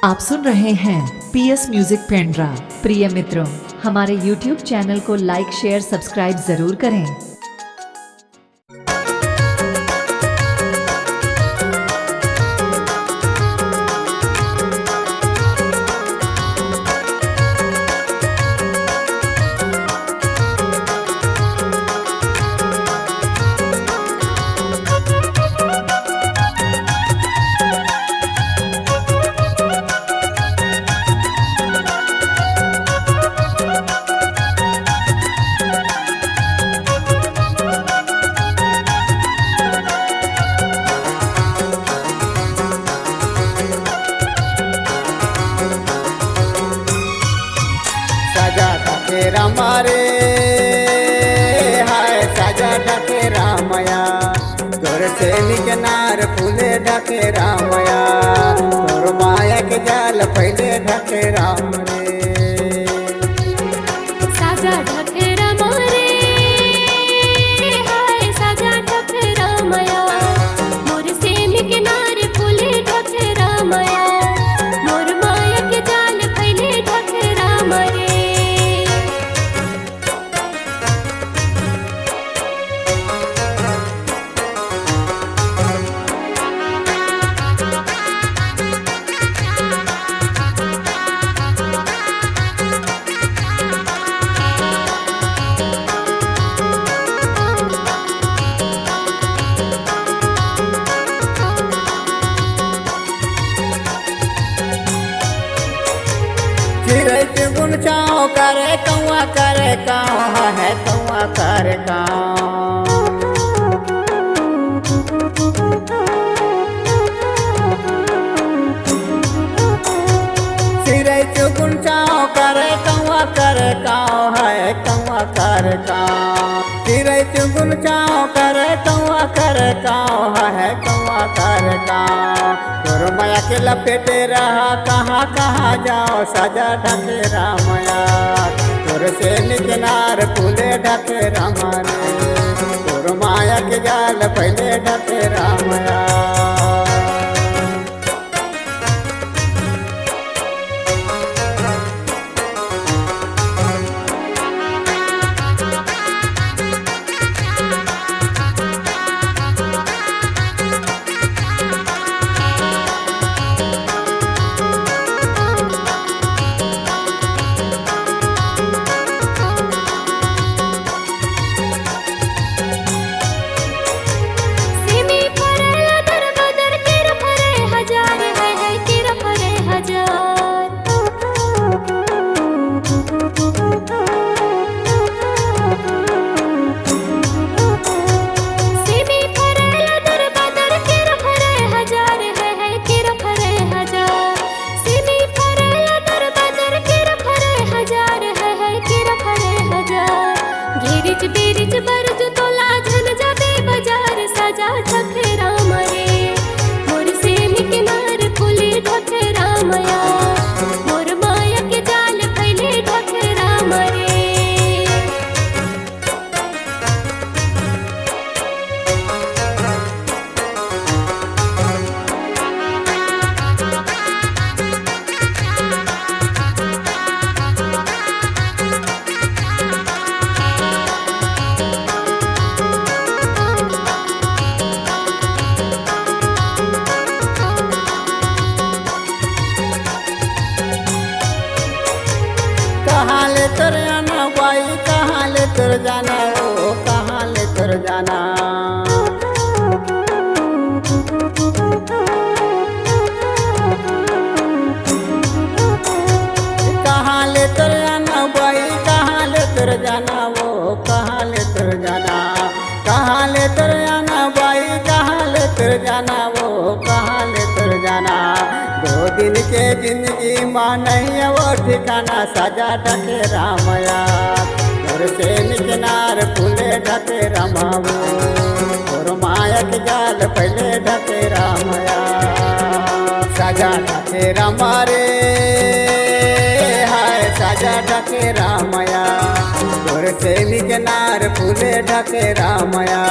आप सुन रहे हैं पीएस म्यूजिक पेंड्रा। प्रिय मित्रों, हमारे YouTube चैनल को लाइक शेयर सब्सक्राइब जरूर करें। साजा ढके रामारे हाय साजा ढके रामया तोर से निकनार फूले ढके रामया तोर माया के जाल पहले ढके राम रे साजा ढके रामा रे हाय साजा ढके रामया मोर से निकनार फूले ढके रामया मोर माया के जाल फैले ढके राम रे चिड़ै के गुन चाओ करे कौआ करे काओ है कौआ करे काओ चिड़ै के गुन चाओ करे कौआ करे काओ है कौआ करे काओ चिड़ै के गुन चाओ करे कौआ करे काओ है कौआ करे काओ तोर माया के लपेटे रहा कहाँ कहाँ जाओ साजा ढके रामया तोर से निकनार फूले ढके रामा रे तोर माया के जाल पहले ढके रामया सिमी फरे अदर बदर किर फरे हजार है किर फरे हजार सिमी फरे अदर बदर किर फरे हजार है किर फरे हजार सिमी फरे अदर बदर किर फरे हजार है किर फरे हजार गिरिज बिरिज बरज तोला झन जाबे बाजार साजा ढके राम रे मोर से निकनार फूले ढके रामया मोर माया के जाल फैले ढके राम रे कहाँ ले तर जाना भाई कहाँ ले तर जाना ओ कहाँ ले तर जाना कहाँ ले तर जाना भाई कहाँ ले तर जाना वो कहाँ ले तर जाना कहाँ ले तर जाना भाई कहाँ ले तर जाना वो कहाँ ले तर जाना 2 दिन के जिंदगी माँ नहीं है वो ठिकाना साजा ढके रामया तोर से निकनार फूले ढके रामावो तोर माया के जाल पहले ढके रामया साजा ढके रामा रे हाय साजा ढके रामया तोर से निकनार फूले ढके रामया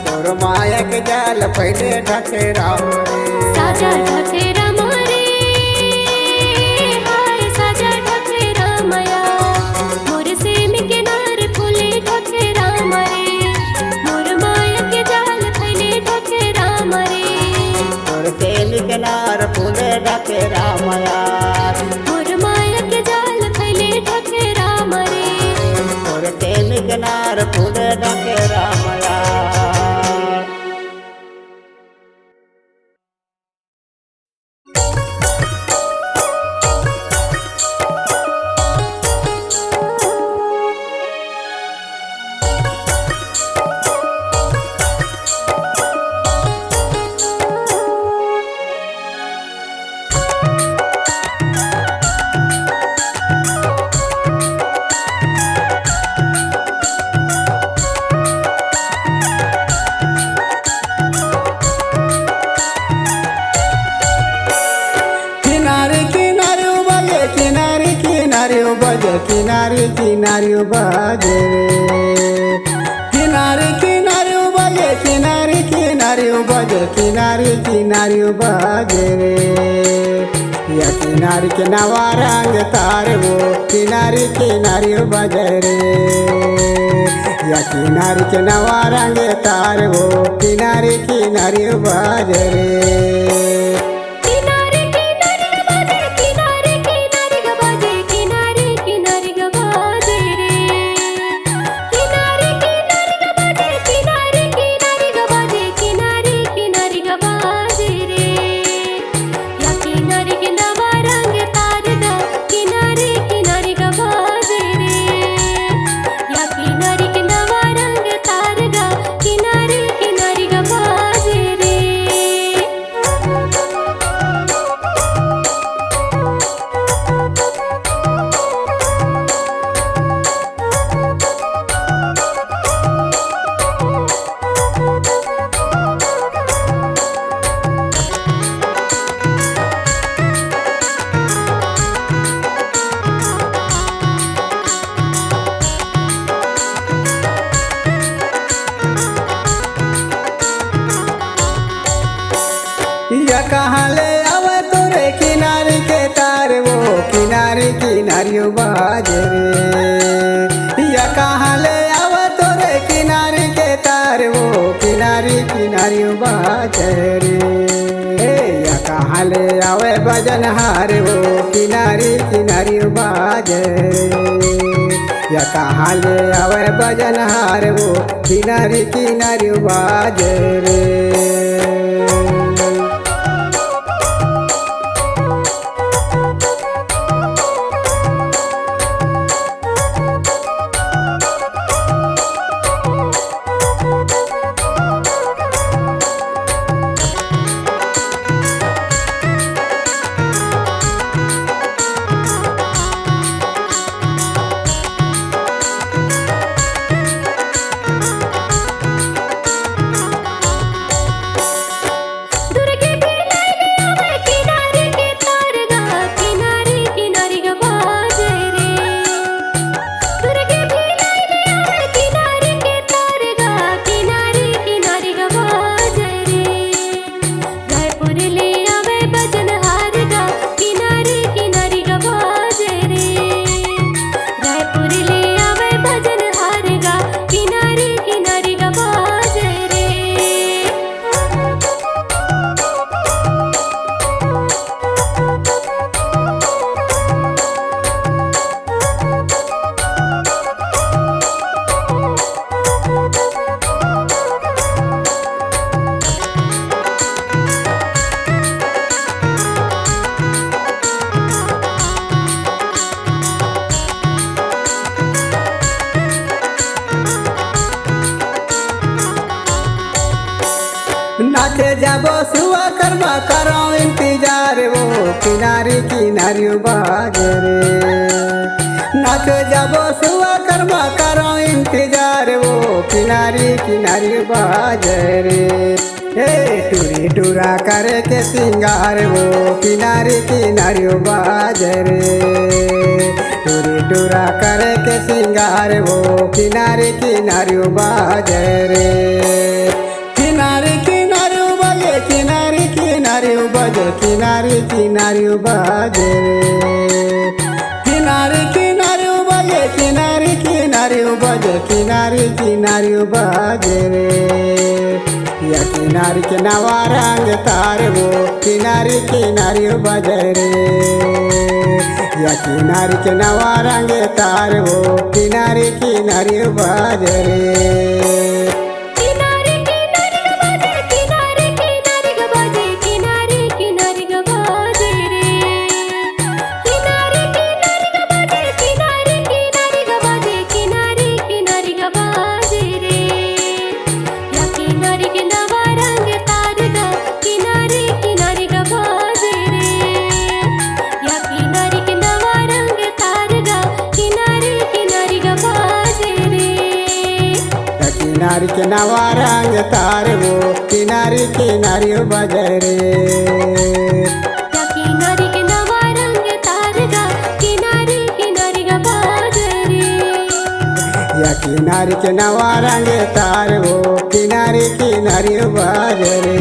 तोर माया के जाल पहले ढके राम रे साजा ढके रामा रे फूले ढकेरा मयार मोर माया के जाल खैले ढकेरा मरे और तेल किनार फूले ढकेरा मयार किनारे किनारे बाजे किनारे किनारे बाजे किनारे किनारे बाजे किनारे किनारे बाजे या किनारे के नवा रंग तार वो किनारे किनारे बाजे रे या किनारे के नवा रंग तार वो किनारे किनारे बाजे रे कहाँ ले आवे तोरे किनारे के तार वो किनारे किनारे बाजे रे या कहाँ ले आवे तोरे किनारे के तार वो किनारे किनारे बाजे रे या कहाँ ले आवे भजन हार वो किनारे किनारे बाजे या कहाँ ले आवे भजन हार वो किनारे किनारे बाजे रे नाचे जाबो सुआ कर्मा करो इंतजार वो किनारे किनारे बाजे रे नाचे जाबो सुआ कर्मा करो इंतजार वो किनारे किनारे बाजे रे हे टूरी टूरा करे के सिंगार वो किनारे किनारे बाजे रे टूरी टूरा करे के सिंगार वो किनारे किनारे बाजे रे किनारे किनारे बाजे किनारे किनारे बाजे किनारे किनारे बाजे किनारे किनारे बाजे किनारे किनारे बाजे किनारे किनारे बाजे रे या किनारी के नवा रंग तार वो किनारी किनारी बजरे या किनारी के नवा रंग तार वो किनारी किनारी बजरे किनारे किनारे गबाजे किनारे किनारे गबाजे किनारे किनारे गबाजे रे किनारे किनारे गबाजे किनारे किनारे गबाजे किनारे किनारे गबाजे रे या किनारे के नवा रंग तार गा किनारे किनारे गबाजे रे या किनारे के नवा रंग तार गा किनारे किनारे गबाजे रे किनारी के नवा रंग तार वो किनारी किनारी बजरे या किनारे के नवा रंग तार गा किनारे किनारे गबाजे रे या किनारी के नवा रंग तार वो किनारी किनारी बजरे